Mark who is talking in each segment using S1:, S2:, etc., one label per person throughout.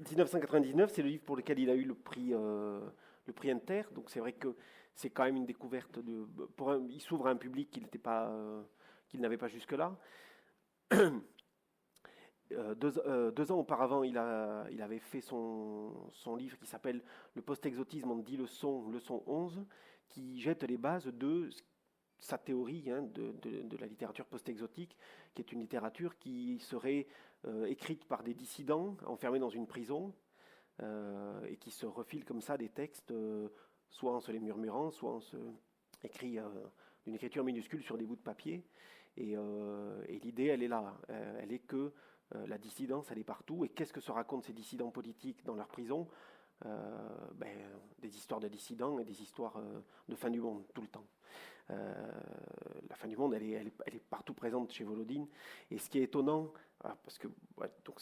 S1: 1999, c'est le livre pour lequel il a eu le prix Inter. Donc c'est vrai que c'est quand même une découverte. Il s'ouvre à un public qu'il n'avait pas jusque-là. 2 ans auparavant, il avait fait son livre qui s'appelle Le post-exotisme en 10 leçons, leçon 11, qui jette les bases de sa théorie de la littérature post-exotique, qui est une littérature qui serait écrite par des dissidents enfermés dans une prison et qui se refilent comme ça des textes, soit en se les murmurant, soit en se écrit d'une écriture minuscule sur des bouts de papier. Et l'idée, elle est là. Elle est que la dissidence, elle est partout. Et qu'est-ce que se racontent ces dissidents politiques dans leur prison? Des histoires de dissidents et des histoires de fin du monde, tout le temps. La fin du monde, elle est partout présente chez Volodine. Et ce qui est étonnant, parce que donc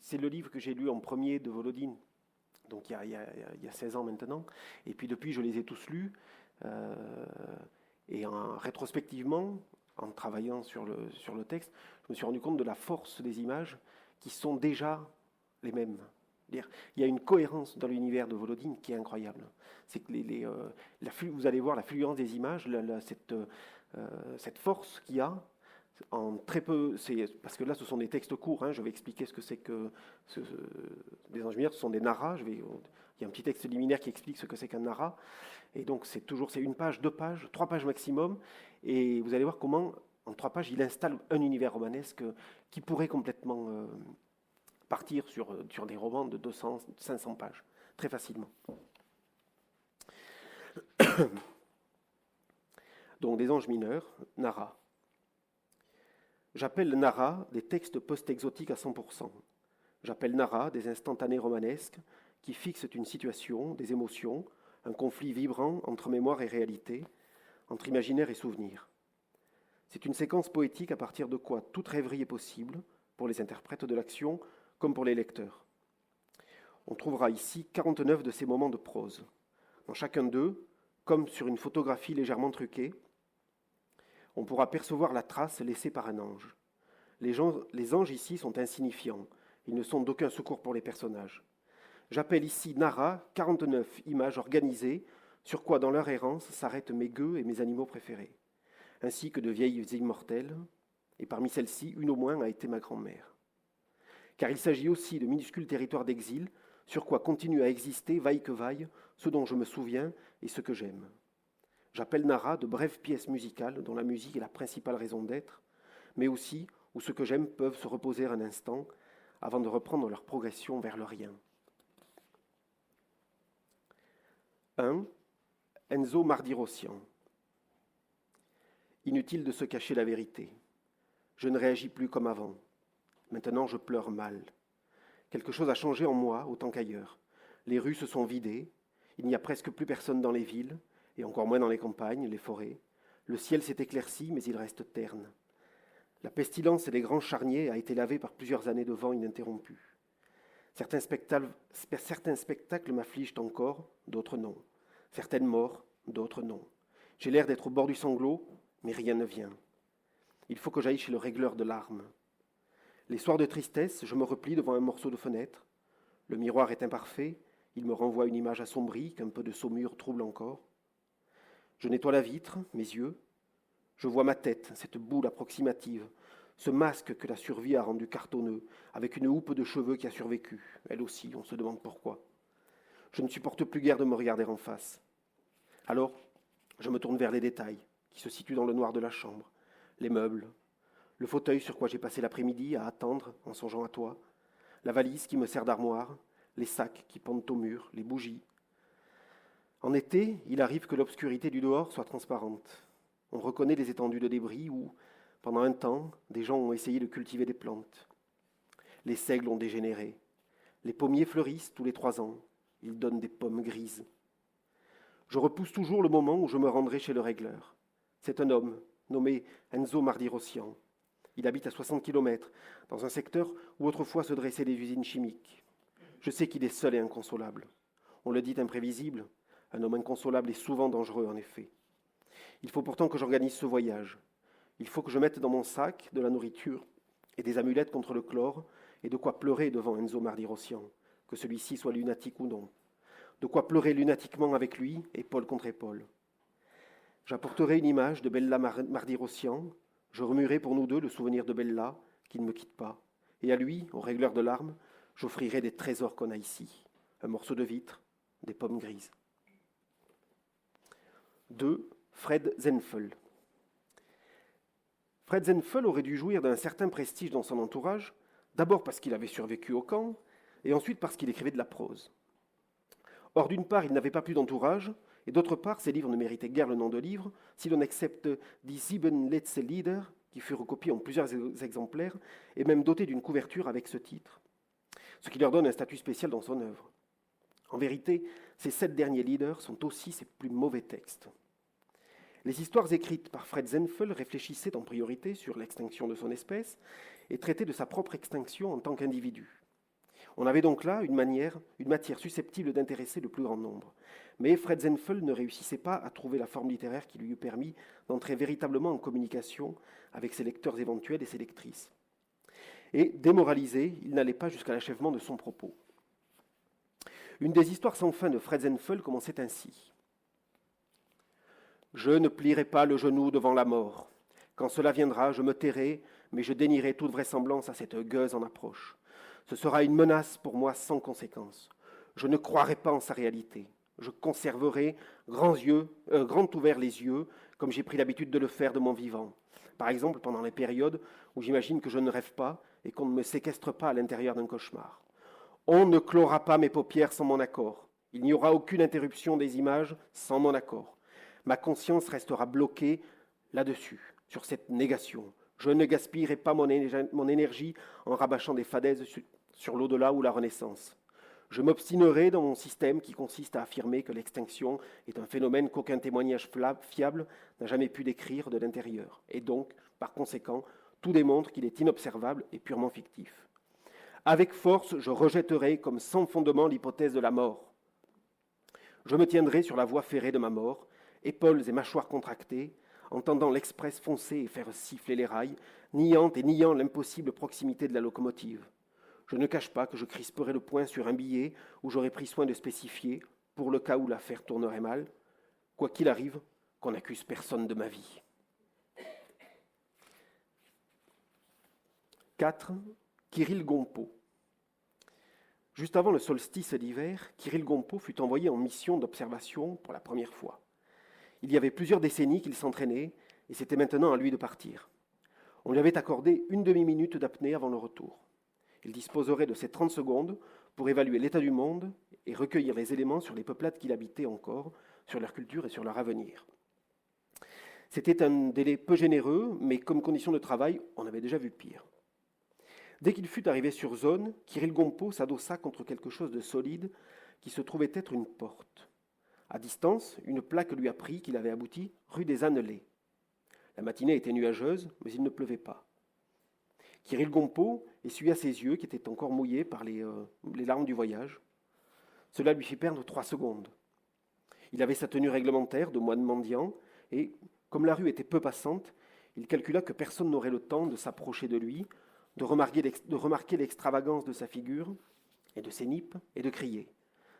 S1: c'est le livre que j'ai lu en premier de Volodine, donc il y a 16 ans maintenant. Et puis depuis, je les ai tous lus. Et rétrospectivement, en travaillant sur le texte, je me suis rendu compte de la force des images qui sont déjà les mêmes. Il y a une cohérence dans l'univers de Volodine qui est incroyable. C'est que vous allez voir la fluence des images, cette force qu'il y a en très peu. Parce que là, ce sont des textes courts. Je vais expliquer ce que c'est que des anges lumière. Ce sont des narras. Il y a un petit texte liminaire qui explique ce que c'est qu'un narrat. Et donc c'est une page, 2 pages, 3 pages maximum. Et vous allez voir comment, en 3 pages, il installe un univers romanesque qui pourrait complètement partir sur des romans de 200, 500 pages, très facilement. Donc des anges mineurs, Nara. J'appelle Nara des textes post-exotiques à 100%. J'appelle Nara des instantanés romanesques qui fixent une situation, des émotions, un conflit vibrant entre mémoire et réalité, entre imaginaire et souvenir. C'est une séquence poétique à partir de quoi toute rêverie est possible pour les interprètes de l'action comme pour les lecteurs. On trouvera ici 49 de ces moments de prose. Dans chacun d'eux, comme sur une photographie légèrement truquée, on pourra percevoir la trace laissée par un ange. Les anges ici sont insignifiants, ils ne sont d'aucun secours pour les personnages. J'appelle ici Nara 49 images organisées sur quoi dans leur errance s'arrêtent mes gueux et mes animaux préférés, ainsi que de vieilles immortelles, et parmi celles-ci, une au moins a été ma grand-mère. Car il s'agit aussi de minuscules territoires d'exil, sur quoi continue à exister, vaille que vaille, ce dont je me souviens et ce que j'aime. J'appelle Nara de brèves pièces musicales dont la musique est la principale raison d'être, mais aussi où ce que j'aime peuvent se reposer un instant avant de reprendre leur progression vers le rien. 1. Enzo Mardirossian. Inutile de se cacher la vérité. Je ne réagis plus comme avant. Maintenant, je pleure mal. Quelque chose a changé en moi autant qu'ailleurs. Les rues se sont vidées, il n'y a presque plus personne dans les villes, et encore moins dans les campagnes, les forêts. Le ciel s'est éclairci, mais il reste terne. La pestilence et les grands charniers a été lavée par plusieurs années de vent ininterrompu. Certains spectacles m'affligent encore, d'autres non. Certaines morts, d'autres non. J'ai l'air d'être au bord du sanglot, mais rien ne vient. Il faut que j'aille chez le régleur de larmes. Les soirs de tristesse, je me replie devant un morceau de fenêtre. Le miroir est imparfait, il me renvoie une image assombrie qu'un peu de saumure trouble encore. Je nettoie la vitre, mes yeux. Je vois ma tête, cette boule approximative, ce masque que la survie a rendu cartonneux, avec une houppe de cheveux qui a survécu. Elle aussi, on se demande pourquoi. Je ne supporte plus guère de me regarder en face. Alors, je me tourne vers les détails, qui se situent dans le noir de la chambre. Les meubles, le fauteuil sur quoi j'ai passé l'après-midi à attendre en songeant à toi, la valise qui me sert d'armoire, les sacs qui pendent au mur, les bougies. En été, il arrive que l'obscurité du dehors soit transparente. On reconnaît les étendues de débris où, pendant un temps, des gens ont essayé de cultiver des plantes. Les seigles ont dégénéré. Les pommiers fleurissent tous les 3 ans. Ils donnent des pommes grises. Je repousse toujours le moment où je me rendrai chez le régleur. C'est un homme nommé Enzo Mardirossian. Il habite à 60 km, dans un secteur où autrefois se dressaient des usines chimiques. Je sais qu'il est seul et inconsolable. On le dit imprévisible. Un homme inconsolable est souvent dangereux, en effet. Il faut pourtant que j'organise ce voyage. Il faut que je mette dans mon sac de la nourriture et des amulettes contre le chlore et de quoi pleurer devant Enzo Mardi-Rossian, que celui-ci soit lunatique ou non. De quoi pleurer lunatiquement avec lui, épaule contre épaule. J'apporterai une image de Bella Mardi-Rossian, je remuerai pour nous deux le souvenir de Bella, qui ne me quitte pas, et à lui, au régleur de larmes, j'offrirai des trésors qu'on a ici, un morceau de vitre, des pommes grises. 2. Fred Zenfel. Fred Zenfel aurait dû jouir d'un certain prestige dans son entourage, d'abord parce qu'il avait survécu au camp, et ensuite parce qu'il écrivait de la prose. Or, d'une part, il n'avait pas plus d'entourage, et d'autre part, ses livres ne méritaient guère le nom de livre, si l'on accepte Die Sieben letzte Lieder, qui fut recopié en plusieurs exemplaires, et même doté d'une couverture avec ce titre, ce qui leur donne un statut spécial dans son œuvre. En vérité, ces 7 derniers leaders sont aussi ses plus mauvais textes. Les histoires écrites par Fred Zenfel réfléchissaient en priorité sur l'extinction de son espèce et traitaient de sa propre extinction en tant qu'individu. On avait donc là une matière susceptible d'intéresser le plus grand nombre. Mais Fred Zenfel ne réussissait pas à trouver la forme littéraire qui lui eût permis d'entrer véritablement en communication avec ses lecteurs éventuels et ses lectrices. Et, démoralisé, il n'allait pas jusqu'à l'achèvement de son propos. Une des histoires sans fin de Fred Zenfel commençait ainsi. « Je ne plierai pas le genou devant la mort. Quand cela viendra, je me tairai, mais je dénierai toute vraisemblance à cette gueuse en approche. Ce sera une menace pour moi sans conséquence. Je ne croirai pas en sa réalité. Je conserverai grands ouverts les yeux, comme j'ai pris l'habitude de le faire de mon vivant. Par exemple, pendant les périodes où j'imagine que je ne rêve pas et qu'on ne me séquestre pas à l'intérieur d'un cauchemar. On ne clora pas mes paupières sans mon accord. Il n'y aura aucune interruption des images sans mon accord. Ma conscience restera bloquée là-dessus, sur cette négation. Je ne gaspillerai pas mon énergie en rabâchant des fadaises sur l'au-delà ou la renaissance. Je m'obstinerai dans mon système qui consiste à affirmer que l'extinction est un phénomène qu'aucun témoignage fiable n'a jamais pu décrire de l'intérieur. Et donc, par conséquent, tout démontre qu'il est inobservable et purement fictif. Avec force, je rejetterai comme sans fondement l'hypothèse de la mort. Je me tiendrai sur la voie ferrée de ma mort, épaules et mâchoires contractées, entendant l'express foncer et faire siffler les rails, niant l'impossible proximité de la locomotive. Je ne cache pas que je crisperai le poing sur un billet où j'aurai pris soin de spécifier, pour le cas où l'affaire tournerait mal, quoi qu'il arrive, qu'on n'accuse personne de ma vie. 4. Kirill Gompo. Juste avant le solstice d'hiver, Kirill Gompo fut envoyé en mission d'observation pour la première fois. Il y avait plusieurs décennies qu'il s'entraînait, et c'était maintenant à lui de partir. On lui avait accordé une demi-minute d'apnée avant le retour. Il disposerait de ces 30 secondes pour évaluer l'état du monde et recueillir les éléments sur les peuplades qu'il habitait encore, sur leur culture et sur leur avenir. C'était un délai peu généreux, mais comme condition de travail, on avait déjà vu pire. Dès qu'il fut arrivé sur zone, Kirill Gompo s'adossa contre quelque chose de solide qui se trouvait être une porte. À distance, une plaque lui apprit qu'il avait abouti rue des Annelés. La matinée était nuageuse, mais il ne pleuvait pas. Kirill Gompo essuya ses yeux qui étaient encore mouillés par les larmes du voyage. Cela lui fit perdre 3 secondes. Il avait sa tenue réglementaire de moine mendiant et, comme la rue était peu passante, il calcula que personne n'aurait le temps de s'approcher de lui, de remarquer l'extravagance de sa figure et de ses nippes et de crier.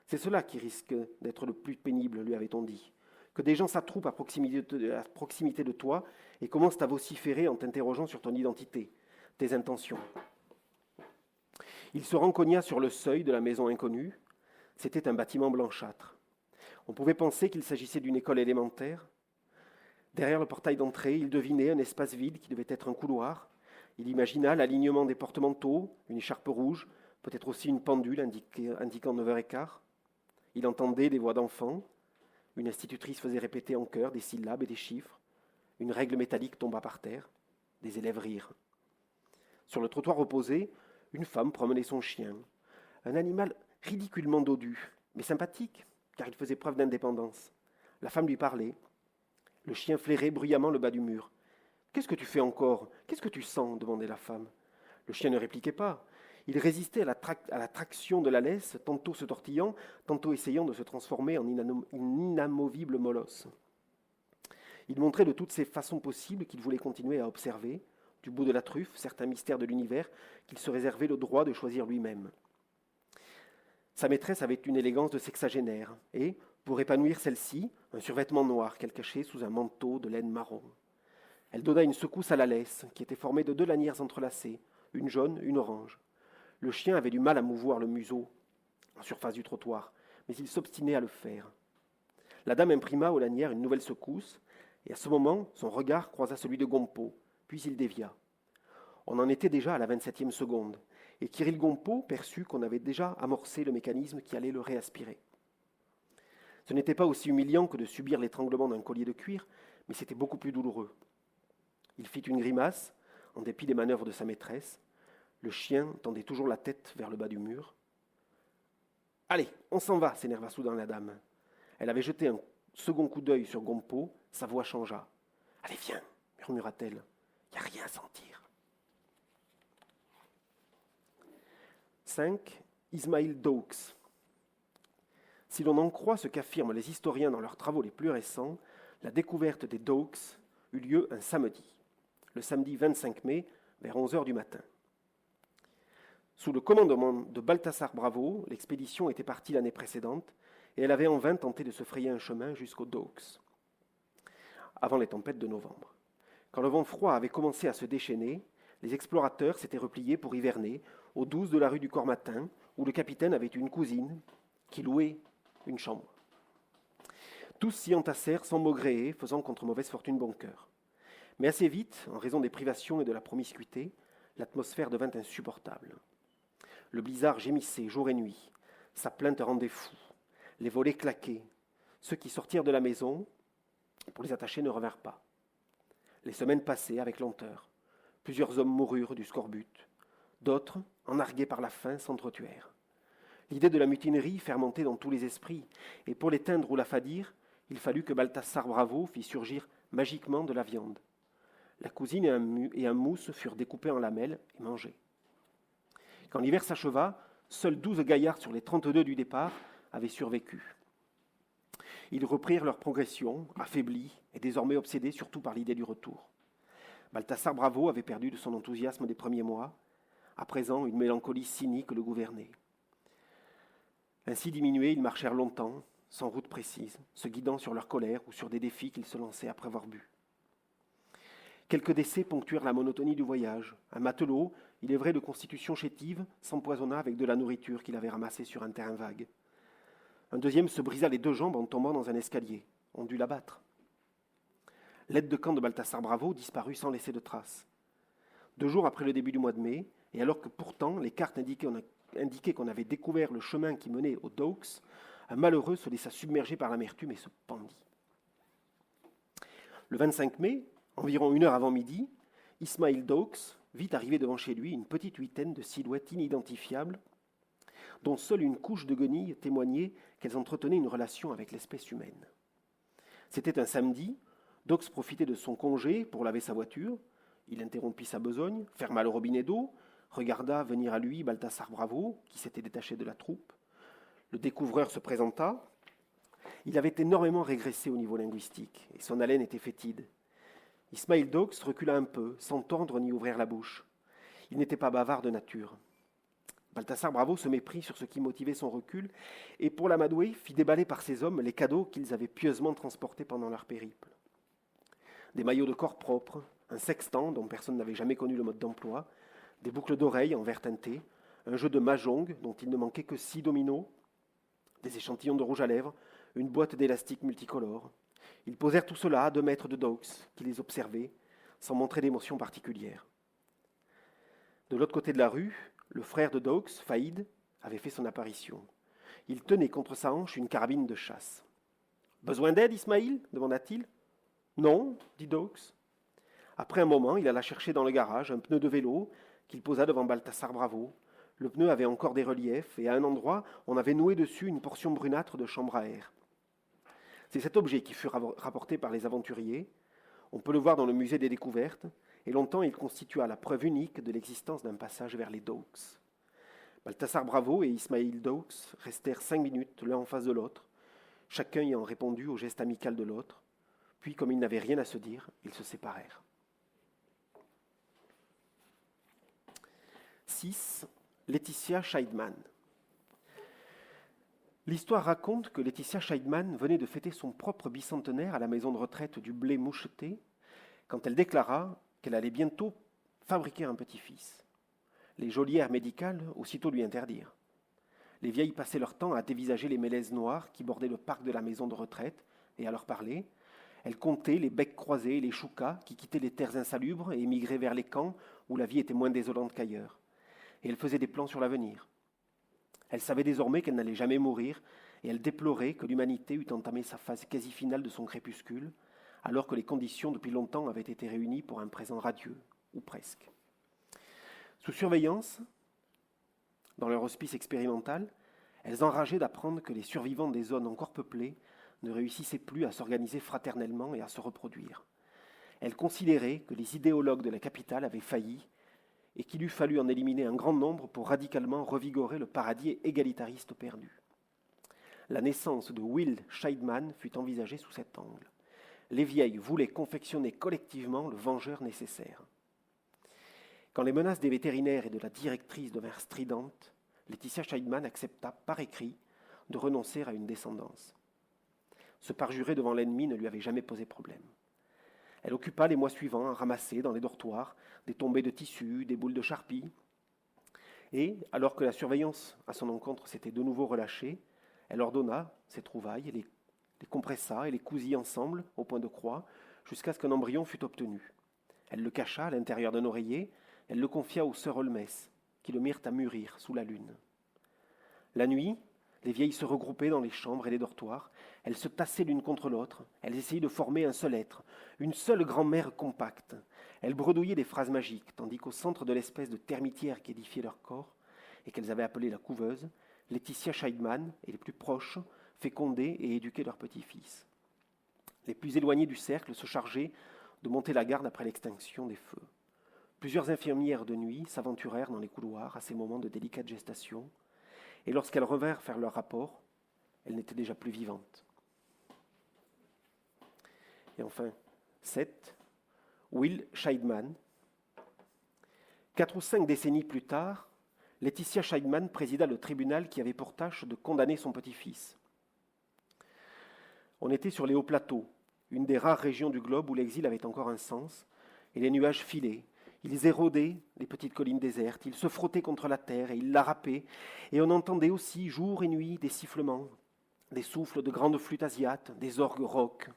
S1: C'est cela qui risque d'être le plus pénible, lui avait-on dit, que des gens s'attroupent à proximité de toi et commencent à vociférer en t'interrogeant sur ton identité, tes intentions. Il se rencogna sur le seuil de la maison inconnue. C'était un bâtiment blanchâtre. On pouvait penser qu'il s'agissait d'une école élémentaire. Derrière le portail d'entrée, il devinait un espace vide qui devait être un couloir. Il imagina l'alignement des porte-manteaux, une écharpe rouge, peut-être aussi une pendule indiquant 9h15. Il entendait des voix d'enfants. Une institutrice faisait répéter en chœur des syllabes et des chiffres. Une règle métallique tomba par terre. Des élèves rirent. Sur le trottoir opposé, une femme promenait son chien. Un animal ridiculement dodu, mais sympathique, car il faisait preuve d'indépendance. La femme lui parlait. Le chien flairait bruyamment le bas du mur. « Qu'est-ce que tu fais encore ? Qu'est-ce que tu sens ?» demandait la femme. Le chien ne répliquait pas. Il résistait à la traction de la laisse, tantôt se tortillant, tantôt essayant de se transformer en inamovible molosse. Il montrait de toutes ces façons possibles qu'il voulait continuer à observer, du bout de la truffe, certains mystères de l'univers qu'il se réservait le droit de choisir lui-même. Sa maîtresse avait une élégance de sexagénaire, et, pour épanouir celle-ci, un survêtement noir qu'elle cachait sous un manteau de laine marron. Elle donna une secousse à la laisse, qui était formée de 2 lanières entrelacées, une jaune, une orange. Le chien avait du mal à mouvoir le museau en surface du trottoir, mais il s'obstinait à le faire. La dame imprima aux lanières une nouvelle secousse, et à ce moment, son regard croisa celui de Gompo, puis il dévia. On en était déjà à la 27e seconde, et Kirill Gompo perçut qu'on avait déjà amorcé le mécanisme qui allait le réaspirer. Ce n'était pas aussi humiliant que de subir l'étranglement d'un collier de cuir, mais c'était beaucoup plus douloureux. Il fit une grimace, en dépit des manœuvres de sa maîtresse. Le chien tendait toujours la tête vers le bas du mur. « Allez, on s'en va !» s'énerva soudain la dame. Elle avait jeté un second coup d'œil sur Gompo, sa voix changea. « Allez, viens !» murmura-t-elle. « Il n'y a rien à sentir. » 5. Ismail Dawkes. Si l'on en croit ce qu'affirment les historiens dans leurs travaux les plus récents, la découverte des Dawkes eut lieu un samedi, le samedi 25 mai, vers 11h du matin. Sous le commandement de Balthasar Bravo, l'expédition était partie l'année précédente et elle avait en vain tenté de se frayer un chemin jusqu'aux Dawkes, avant les tempêtes de novembre. Quand le vent froid avait commencé à se déchaîner, les explorateurs s'étaient repliés pour hiverner au 12 de la rue du Cormatin, où le capitaine avait une cousine qui louait une chambre. Tous s'y entassèrent sans maugréer, faisant contre mauvaise fortune bon cœur. Mais assez vite, en raison des privations et de la promiscuité, l'atmosphère devint insupportable. Le blizzard gémissait jour et nuit, sa plainte rendait fou, les volets claquaient. Ceux qui sortirent de la maison pour les attacher ne revinrent pas. Les semaines passaient avec lenteur. Plusieurs hommes moururent du scorbut. D'autres, enhargués par la faim, s'entretuèrent. L'idée de la mutinerie fermentait dans tous les esprits, et pour l'éteindre ou l'affadir, il fallut que Balthasar Bravo fît surgir magiquement de la viande. La cousine et un mousse furent découpés en lamelles et mangés. Quand l'hiver s'acheva, seuls 12 gaillards sur les 32 du départ avaient survécu. Ils reprirent leur progression, affaiblis et désormais obsédés surtout par l'idée du retour. Balthasar Bravo avait perdu de son enthousiasme des premiers mois. À présent, une mélancolie cynique le gouvernait. Ainsi diminués, ils marchèrent longtemps, sans route précise, se guidant sur leur colère ou sur des défis qu'ils se lançaient après avoir bu. Quelques décès ponctuèrent la monotonie du voyage. Un matelot, il est vrai de constitution chétive, s'empoisonna avec de la nourriture qu'il avait ramassée sur un terrain vague. Un deuxième se brisa les 2 jambes en tombant dans un escalier. On dut l'abattre. L'aide de camp de Balthasar Bravo disparut sans laisser de traces. 2 jours après le début du mois de mai, et alors que pourtant les cartes indiquaient qu'on avait découvert le chemin qui menait aux Dawkes, un malheureux se laissa submerger par l'amertume et se pendit. Le 25 mai, environ 1 heure avant midi, Ismail Dawkes vit arriver devant chez lui une petite huitaine de silhouettes inidentifiables, dont seule une couche de guenilles témoignait qu'elles entretenaient une relation avec l'espèce humaine. C'était un samedi. Dawkes profitait de son congé pour laver sa voiture. Il interrompit sa besogne, ferma le robinet d'eau, regarda venir à lui Balthasar Bravo, qui s'était détaché de la troupe. Le découvreur se présenta. Il avait énormément régressé au niveau linguistique, et son haleine était fétide. Ismail Dawkes recula un peu, sans tordre ni ouvrir la bouche. Il n'était pas bavard de nature. Balthasar Bravo se méprit sur ce qui motivait son recul, et pour l'amadouer, fit déballer par ses hommes les cadeaux qu'ils avaient pieusement transportés pendant leur périple. Des maillots de corps propres, un sextant dont personne n'avait jamais connu le mode d'emploi, des boucles d'oreilles en verre teinté, un jeu de mahjong dont il ne manquait que 6 dominos, des échantillons de rouge à lèvres, une boîte d'élastiques multicolores. Ils posèrent tout cela à 2 mètres de Dawkes, qui les observait, sans montrer d'émotion particulière. De l'autre côté de la rue, le frère de Dawkes, Faïd, avait fait son apparition. Il tenait contre sa hanche une carabine de chasse. « Besoin d'aide, Ismail » demanda-t-il. « Non, dit Dawkes. » Après un moment, il alla chercher dans le garage un pneu de vélo qu'il posa devant Balthasar Bravo. Le pneu avait encore des reliefs et à un endroit, on avait noué dessus une portion brunâtre de chambre à air. C'est cet objet qui fut rapporté par les aventuriers. On peut le voir dans le musée des découvertes, et longtemps il constitua la preuve unique de l'existence d'un passage vers les Dawkes. Balthasar Bravo et Ismail Dawkes restèrent 5 minutes l'un en face de l'autre, chacun ayant répondu au geste amical de l'autre. Puis, comme ils n'avaient rien à se dire, ils se séparèrent. 6. Laetitia Scheidman. L'histoire raconte que Laetitia Scheidman venait de fêter son propre bicentenaire à la maison de retraite du Blé moucheté quand elle déclara qu'elle allait bientôt fabriquer un petit-fils. Les geôlières médicales aussitôt lui interdirent. Les vieilles passaient leur temps à dévisager les mélèzes noires qui bordaient le parc de la maison de retraite et à leur parler. Elles comptaient les becs croisés et les choucas qui quittaient les terres insalubres et émigraient vers les camps où la vie était moins désolante qu'ailleurs. Et elles faisaient des plans sur l'avenir. Elle savait désormais qu'elle n'allait jamais mourir, et elle déplorait que l'humanité eût entamé sa phase quasi finale de son crépuscule, alors que les conditions depuis longtemps avaient été réunies pour un présent radieux, ou presque. Sous surveillance, dans leur hospice expérimental, elles enrageaient d'apprendre que les survivants des zones encore peuplées ne réussissaient plus à s'organiser fraternellement et à se reproduire. Elles considéraient que les idéologues de la capitale avaient failli et qu'il eût fallu en éliminer un grand nombre pour radicalement revigorer le paradis égalitariste perdu. La naissance de Will Scheidman fut envisagée sous cet angle. Les vieilles voulaient confectionner collectivement le vengeur nécessaire. Quand les menaces des vétérinaires et de la directrice devinrent stridentes, Laetitia Scheidman accepta par écrit de renoncer à une descendance. Se parjurer devant l'ennemi ne lui avait jamais posé problème. Elle occupa les mois suivants à ramasser dans les dortoirs des tombées de tissus, des boules de charpie. Et, alors que la surveillance à son encontre s'était de nouveau relâchée, elle ordonna ses trouvailles, les compressa et les cousit ensemble au point de croix jusqu'à ce qu'un embryon fût obtenu. Elle le cacha à l'intérieur d'un oreiller, elle le confia aux sœurs Holmes, qui le mirent à mûrir sous la lune. La nuit, les vieilles se regroupaient dans les chambres et les dortoirs. Elles se tassaient l'une contre l'autre. Elles essayaient de former un seul être, une seule grand-mère compacte. Elles bredouillaient des phrases magiques, tandis qu'au centre de l'espèce de termitière qui édifiait leur corps, et qu'elles avaient appelée la couveuse, Laetitia Scheidman et les plus proches fécondaient et éduquaient leurs petits-fils. Les plus éloignés du cercle se chargeaient de monter la garde après l'extinction des feux. Plusieurs infirmières de nuit s'aventurèrent dans les couloirs à ces moments de délicate gestation, et lorsqu'elles revinrent faire leur rapport, elles n'étaient déjà plus vivantes. Et enfin, 7. Will Scheidman. 4 ou 5 décennies plus tard, Laetitia Scheidman présida le tribunal qui avait pour tâche de condamner son petit-fils. On était sur les hauts plateaux, une des rares régions du globe où l'exil avait encore un sens, et les nuages filaient. Ils éraudaient les petites collines désertes, ils se frottaient contre la terre et ils la râpaient, et on entendait aussi jour et nuit des sifflements, des souffles de grandes flûtes asiates, des orgues rauques.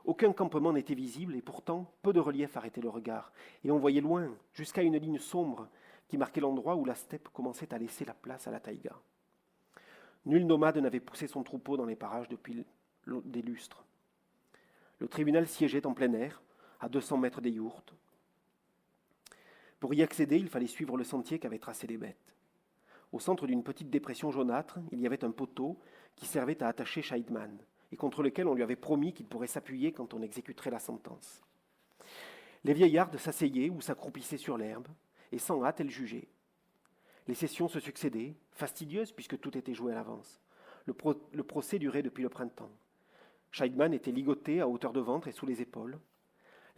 S1: Aucun campement n'était visible et pourtant peu de relief arrêtait le regard, et on voyait loin, jusqu'à une ligne sombre qui marquait l'endroit où la steppe commençait à laisser la place à la taïga. Nul nomade n'avait poussé son troupeau dans les parages depuis des lustres. Le tribunal siégeait en plein air, à 200 mètres des yourtes. Pour y accéder, il fallait suivre le sentier qu'avaient tracé les bêtes. Au centre d'une petite dépression jaunâtre, il y avait un poteau qui servait à attacher Scheidman et contre lequel on lui avait promis qu'il pourrait s'appuyer quand on exécuterait la sentence. Les vieillardes s'asseyaient ou s'accroupissaient sur l'herbe, et sans hâte, elles jugeaient. Les sessions se succédaient, fastidieuses puisque tout était joué à l'avance. Le procès durait depuis le printemps. Scheidman était ligoté à hauteur de ventre et sous les épaules.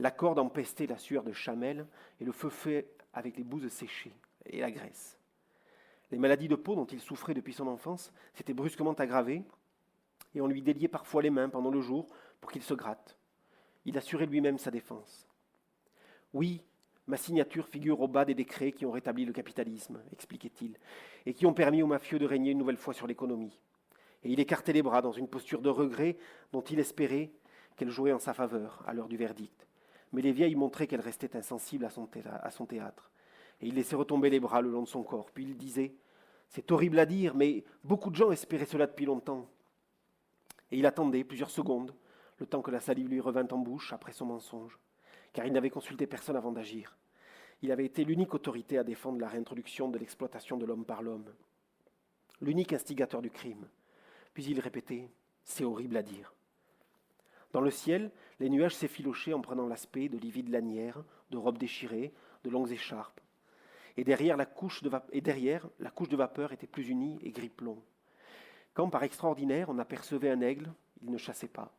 S1: La corde empestait la sueur de chamelle et le feu fait avec les bouses séchées et la graisse. Les maladies de peau dont il souffrait depuis son enfance s'étaient brusquement aggravées et on lui déliait parfois les mains pendant le jour pour qu'il se gratte. Il assurait lui-même sa défense. « Oui, ma signature figure au bas des décrets qui ont rétabli le capitalisme, expliquait-il, et qui ont permis aux mafieux de régner une nouvelle fois sur l'économie. » Et il écartait les bras dans une posture de regret dont il espérait qu'elle jouerait en sa faveur à l'heure du verdict. Mais les vieilles montraient qu'elles restaient insensibles à son théâtre. Et il laissait retomber les bras le long de son corps. Puis il disait « C'est horrible à dire, mais beaucoup de gens espéraient cela depuis longtemps. » Et il attendait plusieurs secondes, le temps que la salive lui revint en bouche après son mensonge, car il n'avait consulté personne avant d'agir. Il avait été l'unique autorité à défendre la réintroduction de l'exploitation de l'homme par l'homme, l'unique instigateur du crime. Puis il répétait « C'est horrible à dire ». Dans le ciel, les nuages s'effilochaient en prenant l'aspect de livides lanières, de robes déchirées, de longues écharpes. Et derrière, la couche de vapeur était plus unie et gris plomb. Quand, par extraordinaire, on apercevait un aigle, il ne chassait pas.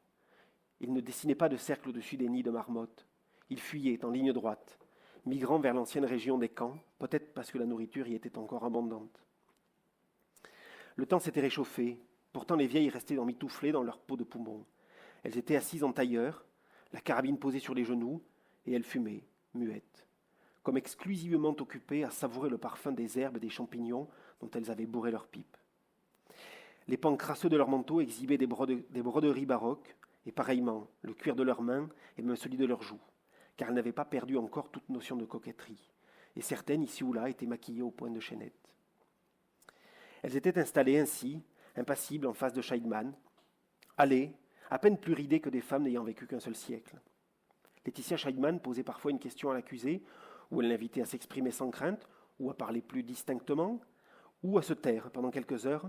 S1: Il ne dessinait pas de cercle au-dessus des nids de marmottes. Il fuyait en ligne droite. migrant vers l'ancienne région des camps, peut-être parce que la nourriture y était encore abondante. Le temps s'était réchauffé, pourtant les vieilles restaient emmitouflées dans leur peau de poumon. Elles étaient assises en tailleur, la carabine posée sur les genoux, et elles fumaient, muettes, comme exclusivement occupées à savourer le parfum des herbes et des champignons dont elles avaient bourré leurs pipes. Les pans crasseux de leurs manteaux exhibaient des broderies baroques, et pareillement le cuir de leurs mains et même celui de leurs joues, car elles n'avaient pas perdu encore toute notion de coquetterie, et certaines, ici ou là, étaient maquillées au point de chaînette. Elles étaient installées ainsi, impassibles en face de Scheidmann, allées, à peine plus ridées que des femmes n'ayant vécu qu'un seul siècle. Laetitia Scheidmann posait parfois une question à l'accusé, ou elle l'invitait à s'exprimer sans crainte, ou à parler plus distinctement, ou à se taire pendant quelques heures,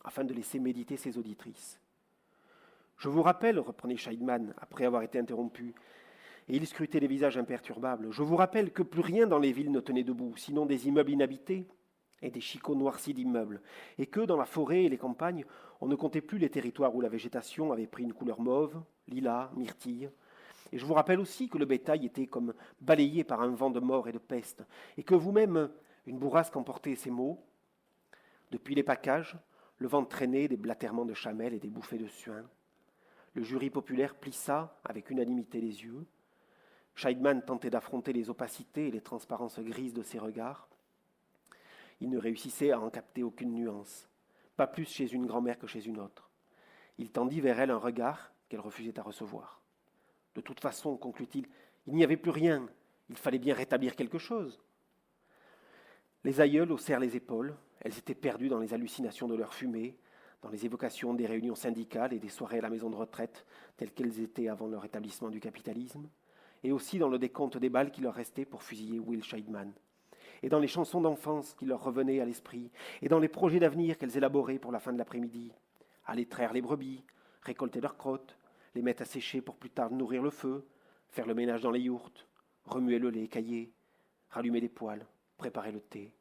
S1: afin de laisser méditer ses auditrices. « Je vous rappelle, reprenait Scheidmann, après avoir été interrompu, et il scrutait les visages imperturbables, je vous rappelle que plus rien dans les villes ne tenait debout, sinon des immeubles inhabités et des chicots noircis d'immeubles, et que, dans la forêt et les campagnes, on ne comptait plus les territoires où la végétation avait pris une couleur mauve, lilas, myrtille. Et je vous rappelle aussi que le bétail était comme balayé par un vent de mort et de peste, et que vous-même, une bourrasque emportait ces mots. Depuis les packages, le vent traînait des blatèrements de chamelles et des bouffées de suin. Le jury populaire plissa avec unanimité les yeux. Scheidmann tentait d'affronter les opacités et les transparences grises de ses regards. Il ne réussissait à en capter aucune nuance, pas plus chez une grand-mère que chez une autre. Il tendit vers elle un regard qu'elle refusait à recevoir. De toute façon, conclut-il, il n'y avait plus rien, il fallait bien rétablir quelque chose. Les aïeules haussèrent les épaules, elles étaient perdues dans les hallucinations de leur fumée, dans les évocations des réunions syndicales et des soirées à la maison de retraite, telles qu'elles étaient avant leur établissement du capitalisme, et aussi dans le décompte des balles qui leur restaient pour fusiller Will Scheidmann, et dans les chansons d'enfance qui leur revenaient à l'esprit, et dans les projets d'avenir qu'elles élaboraient pour la fin de l'après-midi. Aller traire les brebis, récolter leurs crottes, les mettre à sécher pour plus tard nourrir le feu, faire le ménage dans les yourtes, remuer le lait caillé, rallumer les poêles, préparer le thé.